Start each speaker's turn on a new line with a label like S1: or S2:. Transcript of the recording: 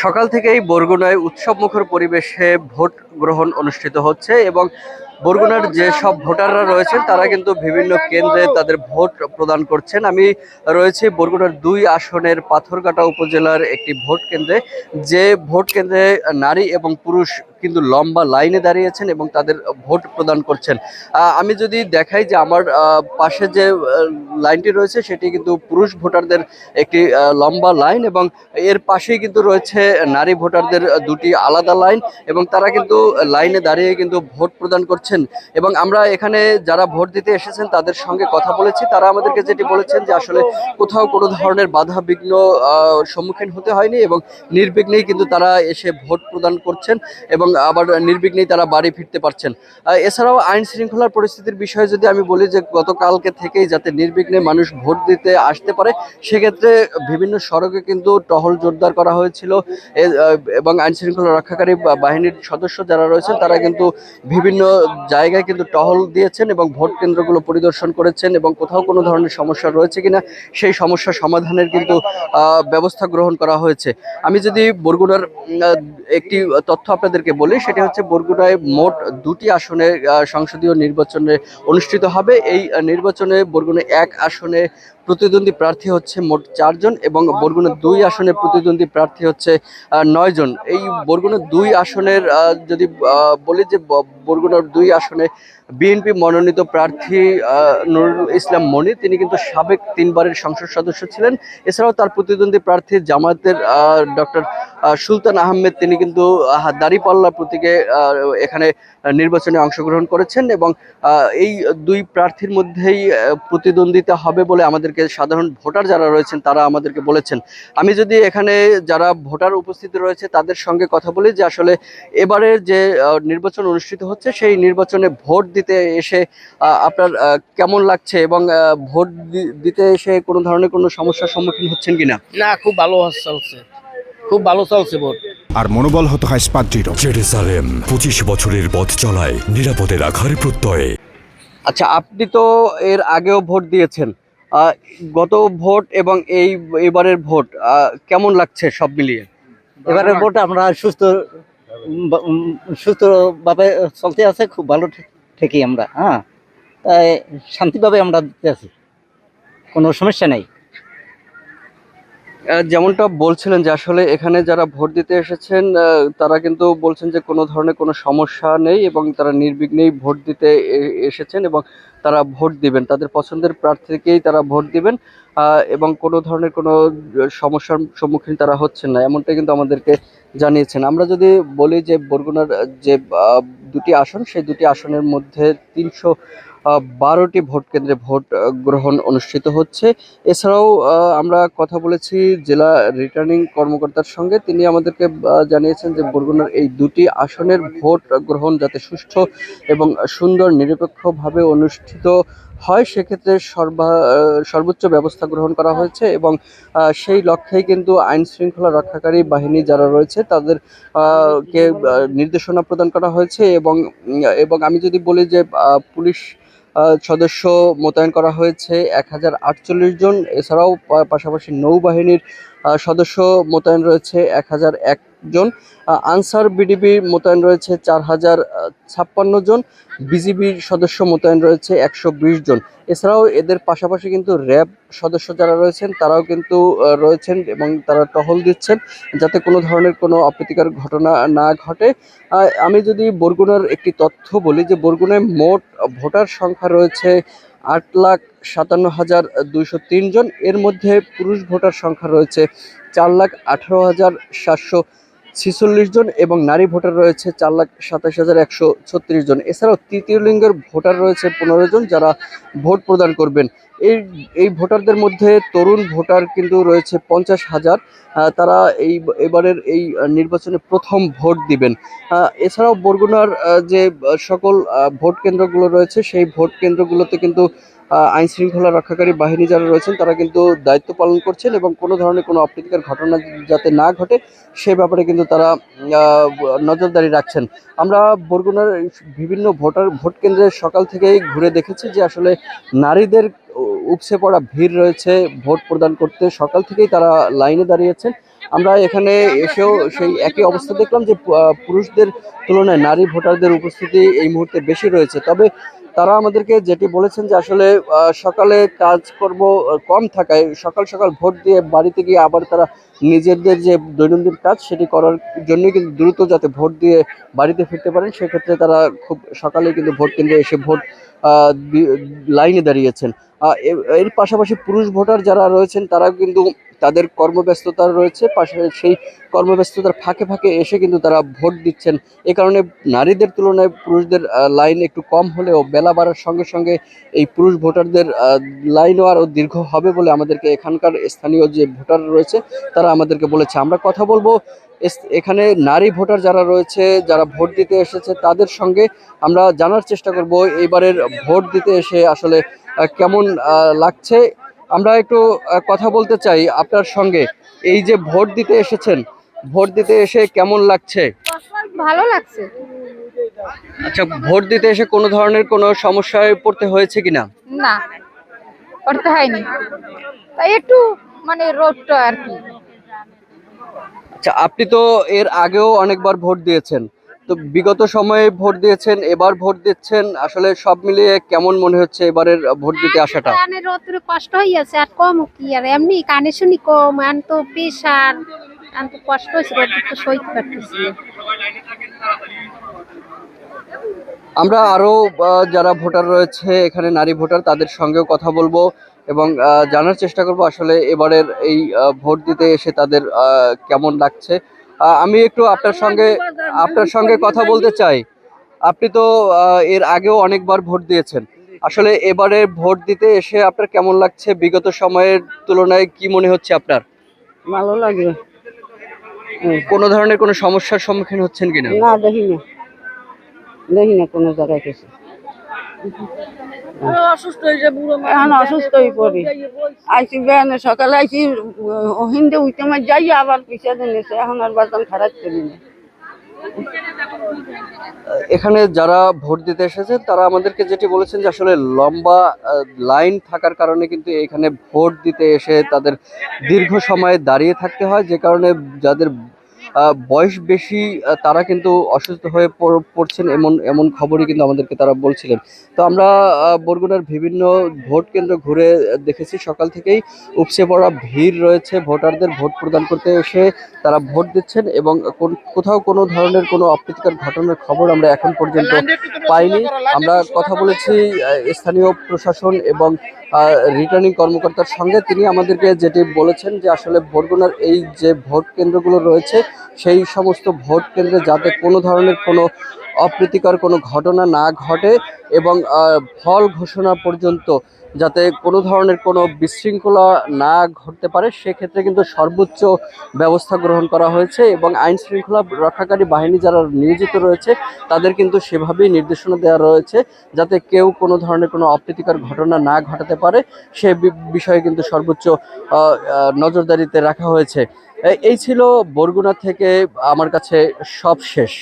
S1: সকাল থেকেই বরগুনায় উৎসবমুখর পরিবেশে ভোট গ্রহণ অনুষ্ঠিত হচ্ছে এবং বরগুনার যে সব ভোটাররা রয়েছেন তারা কিন্তু বিভিন্ন কেন্দ্রে তাদের ভোট প্রদান করছেন। আমি রয়েছি বরগুনার ২ আসনের পাথরঘাটা উপজেলার একটি ভোট কেন্দ্রে, যে ভোট কেন্দ্রে নারী এবং পুরুষ কিন্তু লম্বা লাইনে দাঁড়িয়েছেন এবং তাদের ভোট প্রদান করছেন। আমি যদি দেখাই যে আমার পাশে যে লাইনটি রয়েছে সেটি কিন্তু পুরুষ ভোটারদের একটি লম্বা লাইন, এবং এর পাশেই কিন্তু রয়েছে নারী ভোটারদের দুটি আলাদা লাইন, এবং তারা কিন্তু লাইনে দাঁড়িয়ে কিন্তু ভোট প্রদান করছেন। এবং আমরা এখানে যারা ভোট দিতে এসেছেন তাদের সঙ্গে কথা বলেছি, তারা আমাদেরকে যেটি বলেছেন যে আসলে কোথাও কোনো ধরনের বাধা বিঘ্ন সম্মুখীন হতে হয়নি এবং নির্বিঘ্নেই কিন্তু তারা এসে ভোট প্রদান করছেন এবং আবার নির্বিঘ্নেই তারা বাড়ি ফিরতে পারছেন। এছাড়াও আইন শৃঙ্খলার পরিস্থিতির বিষয়ে যদি আমি বলি যে গতকালকে থেকেই যাতে নির্বিঘ্নে মানুষ ভোট দিতে আসতে পারে সেক্ষেত্রে বিভিন্ন সড়কে কিন্তু টহল জোরদার করা হয়েছিল এবং আইন শৃঙ্খলা রক্ষাকারী বাহিনীর সদস্য যারা রয়েছেন তারা কিন্তু বিভিন্ন জায়গায় কিন্তু টহল দিয়েছেন এবং ভোট কেন্দ্রগুলো পরিদর্শন করেছেন এবং কোথাও কোনো ধরনের সমস্যা রয়েছে কিনা সেই সমস্যা সমাধানের কিন্তু ব্যবস্থা গ্রহণ করা হয়েছে। আমি যদি বরগুনার একটি তথ্য আপনাদেরকে বলি, সেটি হচ্ছে বরগুনায় মোট ২টি আসনে সংসদীয় নির্বাচনে অনুষ্ঠিত হবে। এই নির্বাচনে বরগুনা ১ আসনে প্রতিদ্বন্দ্বী প্রার্থী হচ্ছে মোট ৪ জন এবং বরগুনা ২ আসনে প্রতিদ্বন্দ্বী প্রার্থী হচ্ছে ৯ জন। এই বরগুনা ২ আসনের যদি বলি যে বরগুনার ২ আসনে বিএনপি মনোনীত প্রার্থী নুরুল ইসলাম মনি, তিনি কিন্তু সাবেক ৩ বারের সংসদ সদস্য ছিলেন। এছাড়াও তার প্রতিদ্বন্দ্বী প্রার্থী জামায়াতের ডক্টর সুলতান আহমেদ, তিনি কিন্তু দাঁড়িপাল্লা প্রতীকে এখানে নির্বাচনে অংশগ্রহণ করেছেন এবং এই ২ প্রার্থীর মধ্যেই প্রতিদ্বন্দ্বিতা হবে বলে আমাদেরকে সাধারণ ভোটার যারা রয়েছেন তারা আমাদেরকে বলেছেন। আমি যদি এখানে যারা ভোটার উপস্থিতি রয়েছে তাদের সঙ্গে কথা বলি যে আসলে এবারে যে নির্বাচন অনুষ্ঠিত হচ্ছে সেই নির্বাচনে ভোট দিতে এসে আপনার কেমন লাগছে এবং ভোট দিতে এসে কোনো ধরনের কোনো সমস্যার সম্মুখীন হচ্ছেন কিনা?
S2: না, খুব ভালো চলছে, খুব ভালো চলছে ভোট।
S3: আর মনোবল হতে হয় স্পাট-দৃঢ়।
S4: জেরুজালেম ২৫ বছরের পথ চলায় নিরাপদে রাখার প্রত্যয়ে।
S1: আচ্ছা, আপনি তো এর আগেও ভোট দিয়েছেন, গত ভোট এবং এবারের ভোট কেমন লাগছে সব মিলিয়ে?
S5: এবারের ভোট আমরা সুস্থভাবে চলতে আছে, খুব ভালো থেকেই আমরা তাই শান্তিভাবে আমরা দিতে আছি, কোনো সমস্যা নেই।
S1: যেমনটা বলছিলেন যে আসলে এখানে যারা ভোট দিতে এসেছেন তারা কিন্তু বলছেন যে কোনো ধরনের কোনো সমস্যা নেই এবং তারা নির্বিঘ্নেই ভোট দিতে এসেছেন এবং তারা ভোট দিবেন, তাদের পছন্দের প্রার্থীকেই তারা ভোট দিবেন এবং কোনো ধরনের কোনো সমস্যার সম্মুখীন তারা হচ্ছেন না, এমনটাই কিন্তু আমাদেরকে জানিয়েছেন। আমরা যদি বলি যে বরগুনার যে ২টি আসন, সেই ২টি আসনের মধ্যে ৩১২টি ভোট কেন্দ্রে ভোট গ্রহণ অনুষ্ঠিত হচ্ছে। এছাড়াও আমরা কথা বলেছি জেলা রিটার্নিং কর্মকর্তার সঙ্গে, তিনি আমাদেরকে জানিয়েছেন যে বরগুনার এই ২টি আসনের ভোট গ্রহণ যাতে সুষ্ঠু এবং সুন্দর নিরপেক্ষভাবে অনুষ্ঠিত হয় সেক্ষেত্রে সর্বোচ্চ ব্যবস্থা গ্রহণ করা হয়েছে এবং সেই লক্ষ্যেই কিন্তু আইন শৃঙ্খলা রক্ষাকারী বাহিনী যারা রয়েছে তাদের কে নির্দেশনা প্রদান করা হয়েছে এবং আমি যদি বলি যে পুলিশ সদস্য মোতায়েন করা হয়েছে ১০৪৮ জন। এছাড়াও পাশাপাশি নৌবাহিনীর সদস্য মোতায়েন রয়েছে ১০০১ জন। আনসার বিডিবি মোতায়েন রয়েছে ৪০৫৬ জন। বিজিবির সদস্য মোতায়েন রয়েছে ১২০ জন। এছাড়াও এদের পাশাপাশি কিন্তু র্যাব সদস্য যারা রয়েছেন তারাও কিন্তু রয়েছেন এবং তারা টহল দিচ্ছেন যাতে কোনো ধরনের কোনো অপ্রীতিকর ঘটনা না ঘটে। আমি যদি বরগুনার একটি তথ্য বলি যে বরগুনায় মোট ভোটার সংখ্যা রয়েছে ৮,৫৭,২০৩ জন। এর মধ্যে পুরুষ ভোটার সংখ্যা রয়েছে ৪,১৮,৭৪৬ জন এবং নারী ভোটার রয়েছে ৪,২৭,১৩৬ জন। এছাড়াও তৃতীয় লিঙ্গের ভোটার রয়েছে ১৫ জন যারা ভোট প্রদান করবেন। এই ভোটারদের মধ্যে তরুণ ভোটার কিন্তু রয়েছে ৫০,০০০। তারা এবারের এই নির্বাচনে প্রথম ভোট দিবেন। এছাড়াও বরগুনার যে সকল ভোট কেন্দ্রগুলো রয়েছে সেই ভোট কেন্দ্রগুলোতে কিন্তু আইন শৃঙ্খলা রক্ষাকারী বাহিনী যারা রয়েছেন তারা কিন্তু দায়িত্ব পালন করছেন এবং কোনো ধরনের কোনো অপ্রীতিকর ঘটনা যাতে না ঘটে সে ব্যাপারে কিন্তু তারা নজরদারি রাখছেন। আমরা বরগুনার বিভিন্ন ভোট কেন্দ্রে সকাল থেকেই ঘুরে দেখেছি যে আসলে নারীদের উপচে পড়া ভিড় রয়েছে ভোট প্রদান করতে, সকাল থেকেই তারা লাইনে দাঁড়িয়েছেন। আমরা এখানে এসেও সেই একই অবস্থা দেখলাম যে পুরুষদের তুলনায় নারী ভোটারদের উপস্থিতি এই মুহূর্তে বেশি রয়েছে। তবে তারা আমাদেরকে যেটি বলেছেন যে আসলে সকালে কাজকর্ম কম থাকায় সকাল সকাল ভোট দিয়ে বাড়িতে গিয়ে আবার তারা নিজেদের যে দৈনন্দিন কাজ সেটি করার জন্যই কিন্তু দ্রুত যাতে ভোট দিয়ে বাড়িতে ফিরতে পারেন, সেক্ষেত্রে তারা খুব সকালেই কিন্তু ভোট কেন্দ্রে এসে ভোট লাইনে দাঁড়িয়েছেন। এর পাশাপাশি পুরুষ ভোটার যারা রয়েছেন তারা কিন্তু তাদের কর্মব্যস্ততা রয়েছে, পাশে সেই কর্মব্যস্ততার ফাঁকে ফাঁকে এসে কিন্তু তারা ভোট দিচ্ছেন। এ কারণে নারীদের তুলনায় পুরুষদের লাইন একটু কম হলেও বেলা বাড়ার সঙ্গে সঙ্গে এই পুরুষ ভোটারদের লাইনও আরও দীর্ঘ হবে বলে আমাদেরকে এখানকার স্থানীয় যে ভোটার রয়েছে তারা আমাদেরকে বলেছে। আমরা কথা বলবো এখানে নারী ভোটার যারা রয়েছে, যারা ভোট দিতে এসেছে তাদের সঙ্গে আমরা জানার চেষ্টা করব এবারের ভোট দিতে এসে আসলে কেমন লাগছে। আমরা একটু কথা বলতে চাই আপনার সঙ্গে। এই যে ভোট দিতে এসেছেন, ভোট দিতে এসে কেমন লাগছে?
S6: ভালো লাগছে।
S1: আচ্ছা, ভোট দিতে এসে কোনো ধরনের কোনো সমস্যায় পড়তে হয়েছে কিনা?
S6: না, করতে হয়নি, তাই একটু মানে রোডটা আর কি।
S1: আচ্ছা, আপনি তো এর আগেও অনেকবার ভোট দিয়েছেন, তো বিগত সময়ে ভোট দিয়েছেন, এবার ভোট দিচ্ছেন, আসলে সব মিলিয়ে কেমন মনে হচ্ছে এবারের ভোট দিতে আসাটা?
S6: কানে রোদ্রে কষ্ট হইয়াছে, আর কম কি আর এমনি কানে শুনি কম, আর তো প্রেশার, আর তো কষ্ট হয়েছে, রোদ্রে তো সইতে পারতেছি না।
S1: আমরা আরো যারা ভোটার রয়েছে এখানে নারী ভোটার তাদের সঙ্গেও কথা বলবো এবং জানার চেষ্টা করব আসলে এবারের এই ভোট দিতে এসে তাদের কেমন লাগছে। আমি একটু আপনার সঙ্গে কথা বলতে চাই। আপনি তো এর আগেও অনেকবার ভোট দিয়েছেন, আসলে এবারে ভোট দিতে এসে আপনার কেমন লাগছে? বিগত সময়ের তুলনায় কি মনে হচ্ছে আপনার?
S7: ভালো লাগে।
S1: কোনো ধরনের কোনো সমস্যার সম্মুখীন হচ্ছেন কিনা?
S7: না, দেখি না কোনো জায়গায় কিছু। এখন অসুস্থ হয়ে পড়ি, আইসি বেহানে সকালে আইসি হিন্দে উইতে মার যাই, আবার পিছিয়ে দিয়েছে, এখন আর বাজান খারাপ করি না।
S1: এখানে যারা ভোট দিতে এসেছেন তারা আমাদেরকে যেটি বলেছেন যে আসলে লম্বা লাইন থাকার কারণে কিন্তু এখানে ভোট দিতে এসে তাদের দীর্ঘ সময় দাঁড়িয়ে থাকতে হয়, যে কারণে যাদের বয়স বেশি তারা কিন্তু অসুস্থ হয়ে পড়ছেন, এমন এমন খবরই কিন্তু আমাদেরকে তারা বলছিলেন। তো আমরা বরগুনার বিভিন্ন ভোট কেন্দ্র ঘুরে দেখেছি, সকাল থেকেই উপচে পড়া ভিড় রয়েছে ভোটারদের ভোট প্রদান করতে এসে তারা ভোট দিচ্ছেন এবং কোথাও কোনো ধরনের কোনো অপ্রীতিকর ঘটনার খবর আমরা এখন পর্যন্ত পাইনি। আমরা কথা বলেছি স্থানীয় প্রশাসন এবং রিটার্নিং কর্মকর্তার সঙ্গে, তিনি আমাদেরকে যেটি বলেছেন যে আসলে বরগুনার এই যে ভোট কেন্দ্রগুলো রয়েছে সেই সমস্ত ভোট কেন্দ্রে যাতে কোনো ধরনের কোনো অপ্রীতিকর কোনো ঘটনা না ঘটে এবং ফল ঘোষণা পর্যন্ত যাতে কোনো ধরনের কোনো বিশৃঙ্খলা না ঘটতে পারে, সেক্ষেত্রে কিন্তু সর্বোচ্চ ব্যবস্থা গ্রহণ করা হয়েছে এবং আইন শৃঙ্খলা রক্ষাকারী বাহিনী যারা নিয়োজিত রয়েছে তাদের কিন্তু সেভাবেই নির্দেশনা দেওয়া রয়েছে যাতে কেউ কোনো ধরনের কোনো অপ্রীতিকর ঘটনা না ঘটাতে পারে, সে বিষয়ে কিন্তু সর্বোচ্চ নজরদারিতে রাখা হয়েছে। এই ছিল বরগুনা থেকে আমার কাছে সব শেষ।